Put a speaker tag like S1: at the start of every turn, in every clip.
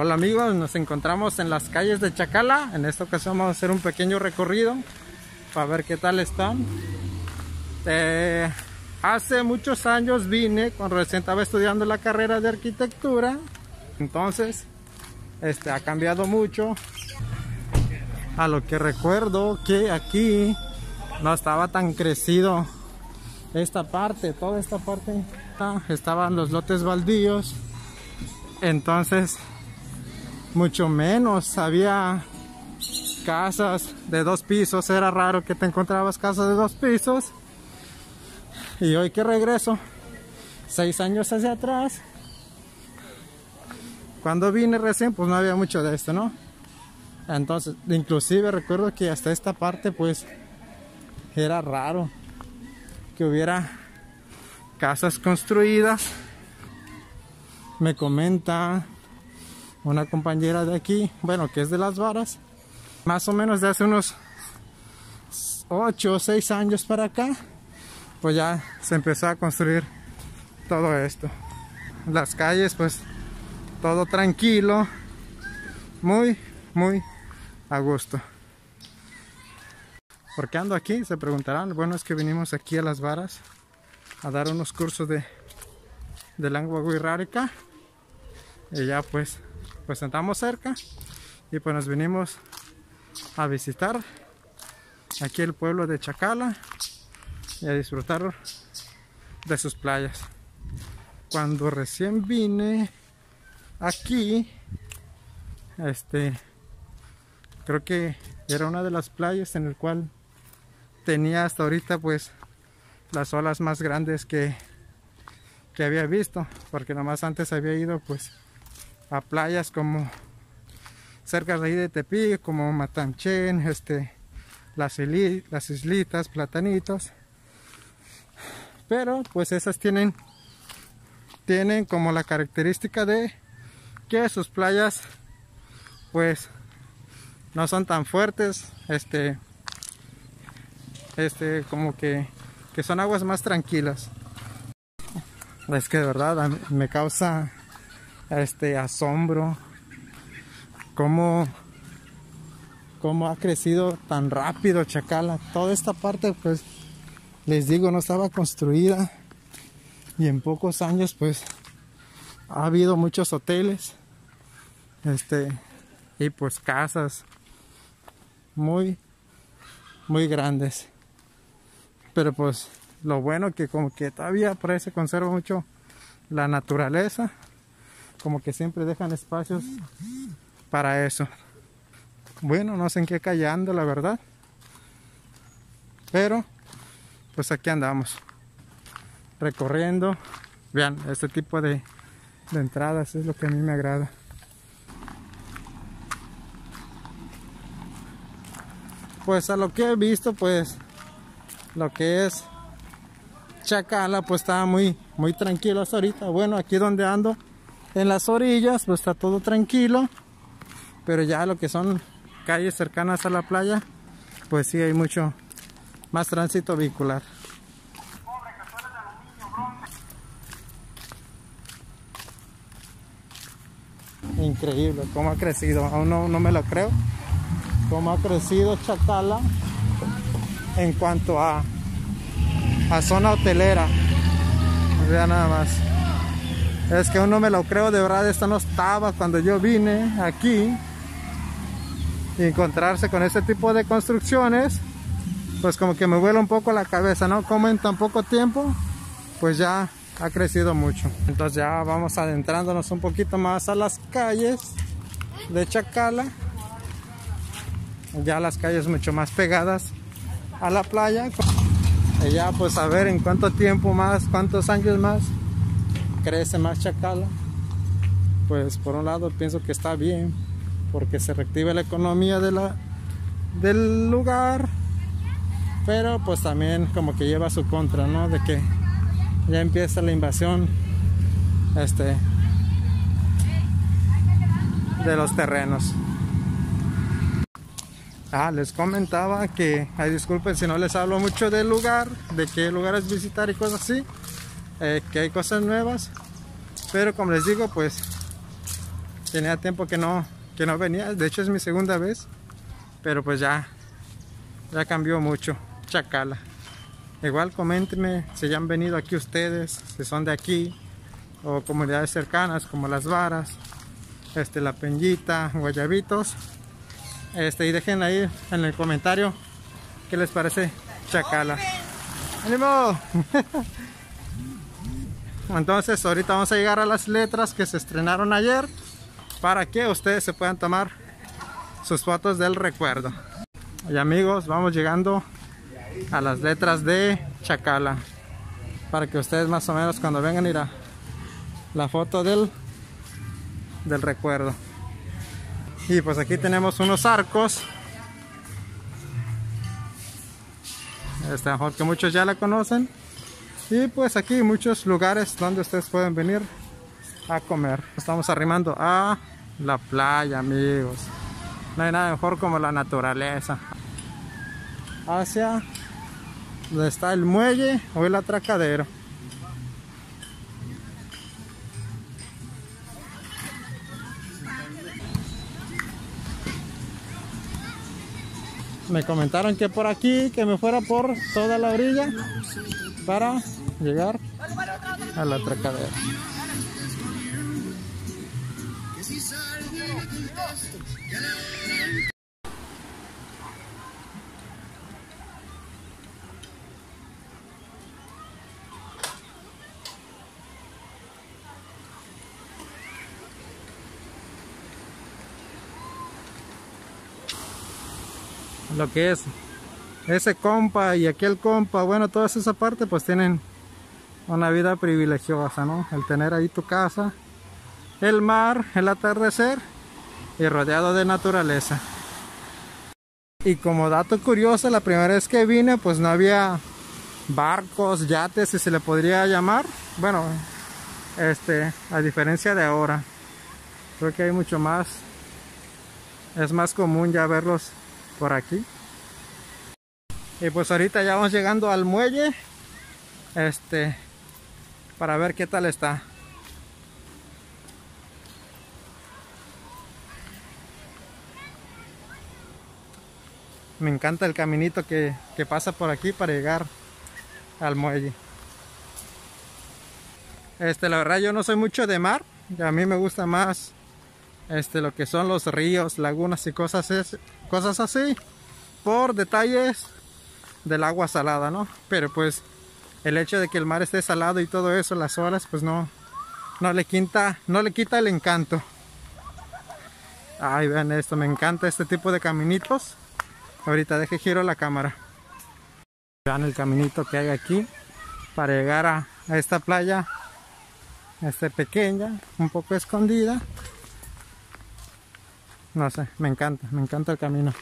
S1: Hola amigos, nos encontramos en las calles de Chacala. En esta ocasión vamos a hacer un pequeño recorrido para ver qué tal están. Hace muchos años vine cuando recién estaba estudiando la carrera de arquitectura. Entonces ha cambiado mucho. A lo que recuerdo que aquí no estaba tan crecido esta parte, toda esta parte estaban los lotes baldíos. Entonces mucho menos había casas de 2 pisos. Era raro que te encontrabas casas de 2 pisos. Y hoy que regreso 6 años hacia atrás, cuando vine recién, pues no había mucho de esto, ¿no? Entonces inclusive recuerdo que hasta esta parte pues era raro que hubiera casas construidas. Me comenta una compañera de aquí, bueno, que es de Las Varas, más o menos de hace unos 8 o 6 años para acá, pues ya se empezó a construir todo esto. Las calles pues todo tranquilo, muy a gusto. ¿Por qué ando aquí? Se preguntarán. Bueno, es que vinimos aquí a Las Varas a dar unos cursos de lengua wixárika. Y ya pues estamos cerca y pues nos vinimos a visitar aquí el pueblo de Chacala y a disfrutar de sus playas. Cuando recién vine aquí, creo que era una de las playas en el cual tenía hasta ahorita pues las olas más grandes que había visto, porque nomás antes había ido pues a playas como cerca de ahí de Tepic, como Matanchen, las islitas, Platanitos, pero pues esas tienen como la característica de que sus playas pues no son tan fuertes, como que son aguas más tranquilas. Es que de verdad me causa asombro cómo ha crecido tan rápido Chacala. Toda esta parte pues les digo no estaba construida y en pocos años pues ha habido muchos hoteles y pues casas muy grandes, pero pues lo bueno que como que todavía por ahí se conserva mucho la naturaleza, como que siempre dejan espacios para eso. Bueno, no sé en qué calle ando, la verdad, pero pues aquí andamos recorriendo. Vean, este tipo de entradas es lo que a mí me agrada. Pues a lo que he visto, pues lo que es Chacala pues está muy tranquilo hasta ahorita. Bueno, aquí donde ando en las orillas pues está todo tranquilo, pero ya lo que son calles cercanas a la playa pues sí hay mucho más tránsito vehicular. Increíble cómo ha crecido, aún no me lo creo cómo ha crecido Chacala en cuanto a zona hotelera. Vean nada más, es que aún no me lo creo, de verdad. Esto no estaba cuando yo vine aquí. Y encontrarse con este tipo de construcciones pues como que me vuela un poco la cabeza, ¿no? Como en tan poco tiempo pues ya ha crecido mucho. Entonces ya vamos adentrándonos un poquito más a las calles de Chacala, ya las calles mucho más pegadas a la playa. Y ya pues a ver en cuánto tiempo más, cuántos años más crece más Chacala. Pues por un lado pienso que está bien, porque se reactiva la economía del lugar, pero pues también como que lleva su contra, ¿no? De que ya empieza la invasión de los terrenos. Les comentaba que, disculpen si no les hablo mucho del lugar, de qué lugares visitar y cosas así, que hay cosas nuevas, pero como les digo, pues Tenía tiempo que no venía. De hecho es mi segunda vez. Pero pues ya cambió mucho Chacala. Igual coméntenme si ya han venido aquí ustedes, si son de aquí o comunidades cercanas como Las Varas, La Peñita, Guayabitos. Y dejen ahí en el comentario qué les parece Chacala. ¡Ánimo! Entonces ahorita vamos a llegar a las letras que se estrenaron ayer para que ustedes se puedan tomar sus fotos del recuerdo. Y amigos, vamos llegando a las letras de Chacala para que ustedes más o menos cuando vengan ir a la foto del recuerdo. Y pues aquí tenemos unos arcos, mejor que muchos ya la conocen, y pues aquí muchos lugares donde ustedes pueden venir a comer. Estamos arrimando a la playa, amigos. No hay nada mejor como la naturaleza. Hacia donde está el muelle o el atracadero. Me comentaron que por aquí, que me fuera por toda la orilla para llegar al atracadero. Lo que es ese compa y aquel compa, bueno, toda esa parte pues tienen una vida privilegiosa, ¿no? El tener ahí tu casa, el mar, el atardecer y rodeado de naturaleza. Y como dato curioso, la primera vez que vine pues no había barcos, yates, si se le podría llamar. Bueno, a diferencia de ahora, creo que hay mucho más, es más común ya verlos por aquí. Y pues ahorita ya vamos llegando al muelle para ver qué tal está. Me encanta el caminito que pasa por aquí para llegar al muelle. La verdad yo no soy mucho de mar, a mí me gusta más lo que son los ríos, lagunas y cosas así, por detalles del agua salada, ¿no? Pero pues el hecho de que el mar esté salado y todo eso, las olas, pues no le quita el encanto. Ay, vean esto, me encanta este tipo de caminitos. Ahorita deje giro la cámara. Vean el caminito que hay aquí para llegar a esta playa, pequeña, un poco escondida. No sé, me encanta el camino.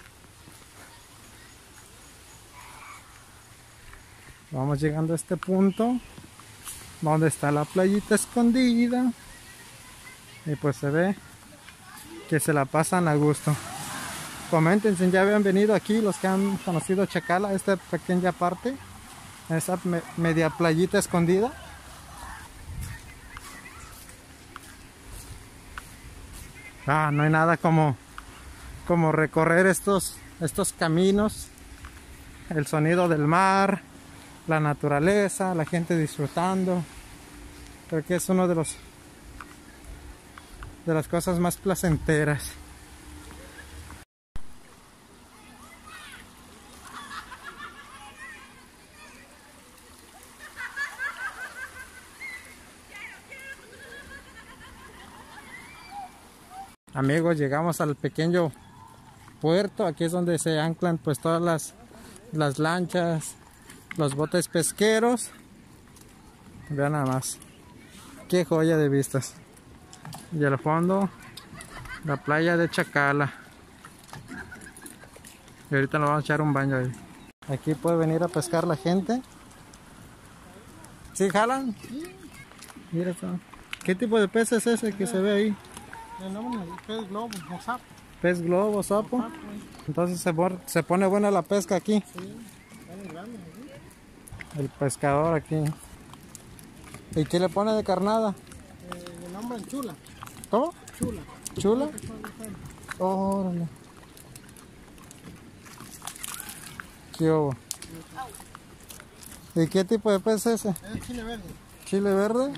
S1: Vamos llegando a este punto donde está la playita escondida y pues se ve que se la pasan a gusto. Comenten si ya habían venido aquí los que han conocido Chacala, esta pequeña parte, esa media playita escondida. No hay nada como recorrer estos caminos, el sonido del mar, la naturaleza, la gente disfrutando. Creo que es uno de las cosas más placenteras. Amigos, llegamos al pequeño puerto. Aquí es donde se anclan pues todas las lanchas, los botes pesqueros. Vean nada más, qué joya de vistas. Y al fondo la playa de Chacala. Y ahorita nos vamos a echar un baño ahí. Aquí puede venir a pescar la gente. ¿Sí jalan? Mira esto. ¿Qué tipo de pez es ese que se ve ahí?
S2: Pez globo o sapo.
S1: Pez globo, sapo. Entonces se pone buena la pesca aquí.
S2: Sí, están grandes aquí.
S1: El pescador aquí. ¿Y qué le pone de carnada?
S2: Le nombran chula.
S1: ¿Cómo?
S2: Chula.
S1: ¿Chula? Órale. ¿Qué hubo? ¿Y qué tipo de pez es ese?
S2: Es chile verde.
S1: ¿Chile verde?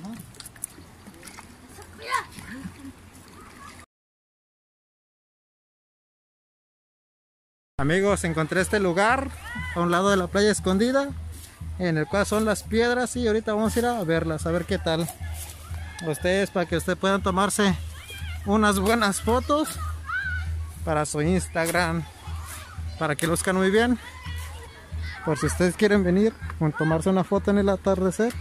S1: Amigos, encontré este lugar a un lado de la playa escondida, en el cual son las piedras, y ahorita vamos a ir a verlas, a ver qué tal. Ustedes, para que ustedes puedan tomarse unas buenas fotos para su Instagram, para que luzcan muy bien. Por si ustedes quieren venir a tomarse una foto en el atardecer,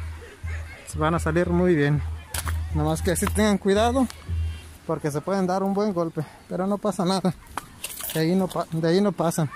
S1: van a salir muy bien. Nada más que así tengan cuidado, porque se pueden dar un buen golpe, pero no pasa nada. De ahí no pasan.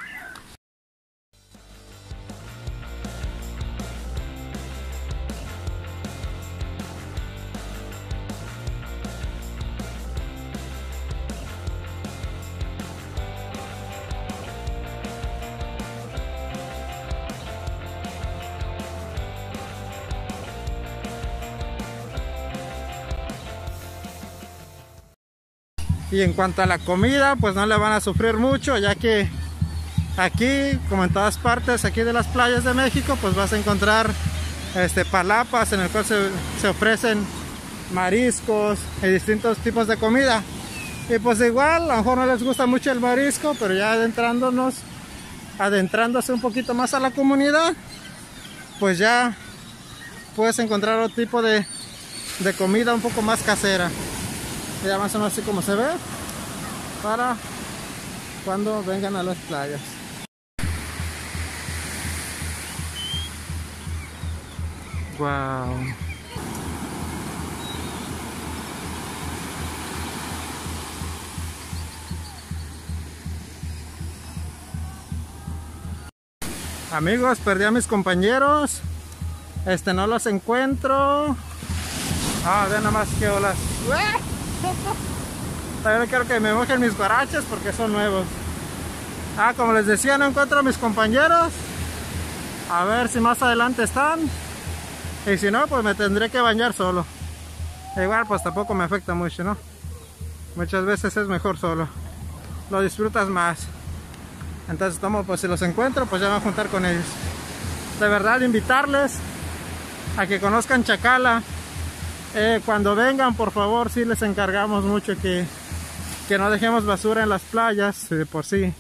S1: Y en cuanto a la comida, pues no le van a sufrir mucho, ya que aquí, como en todas partes aquí de las playas de México, pues vas a encontrar palapas en el cual se ofrecen mariscos y distintos tipos de comida. Y pues igual, a lo mejor no les gusta mucho el marisco, pero ya adentrándose un poquito más a la comunidad, pues ya puedes encontrar otro tipo de comida un poco más casera. Ya más o menos así como se ve para cuando vengan a las playas. Wow. Amigos, perdí a mis compañeros. No los encuentro. Vean nada más que olas. También quiero que me mojen mis guaraches porque son nuevos. Como les decía, no encuentro a mis compañeros. A ver si más adelante están. Y si no, pues me tendré que bañar solo. Igual pues tampoco me afecta mucho, ¿no? Muchas veces es mejor solo. Lo disfrutas más. Entonces pues si los encuentro, pues ya me voy a juntar con ellos. De verdad, invitarles a que conozcan Chacala. Cuando vengan, por favor, sí les encargamos mucho que no dejemos basura en las playas. De por sí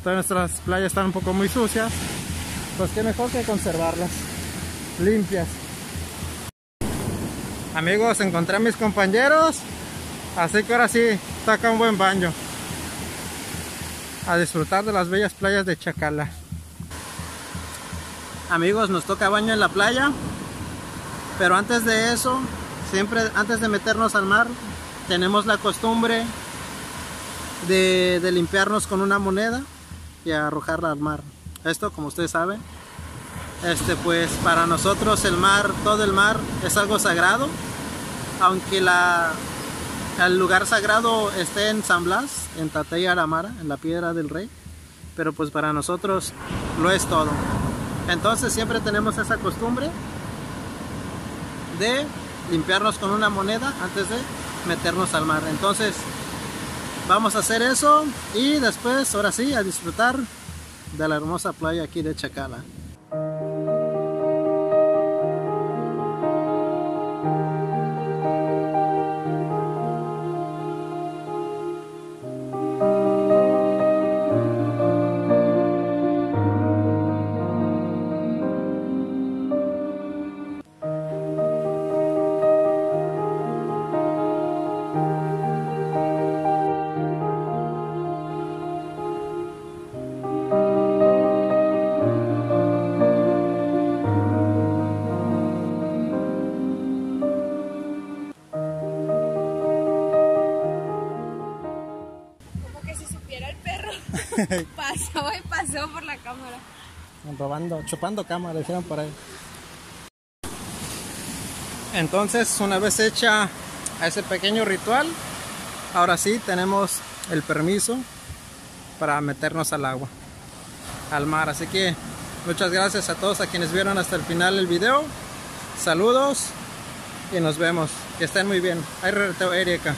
S1: todas nuestras playas están un poco muy sucias, pues qué mejor que conservarlas limpias. Amigos, encontré a mis compañeros, así que ahora sí toca un buen baño, a disfrutar de las bellas playas de Chacala. Amigos, nos toca baño en la playa, pero antes de eso, siempre antes de meternos al mar, tenemos la costumbre de limpiarnos con una moneda y arrojarla al mar. Esto, como ustedes saben, pues para nosotros el mar, todo el mar es algo sagrado, aunque el lugar sagrado esté en San Blas, en Tatey Aramara, en la Piedra del Rey, pero pues para nosotros lo es todo. Entonces siempre tenemos esa costumbre de limpiarnos con una moneda antes de meternos al mar. Entonces vamos a hacer eso y después, ahora sí, a disfrutar de la hermosa playa aquí de Chacala.
S3: Pasó y pasó por la cámara.
S1: Chupando cámara, dijeron por ahí. Entonces, una vez hecha ese pequeño ritual, ahora sí tenemos el permiso para meternos al agua, al mar. Así que muchas gracias a todos a quienes vieron hasta el final el video. Saludos y nos vemos. Que estén muy bien. Ahí regresó Erika.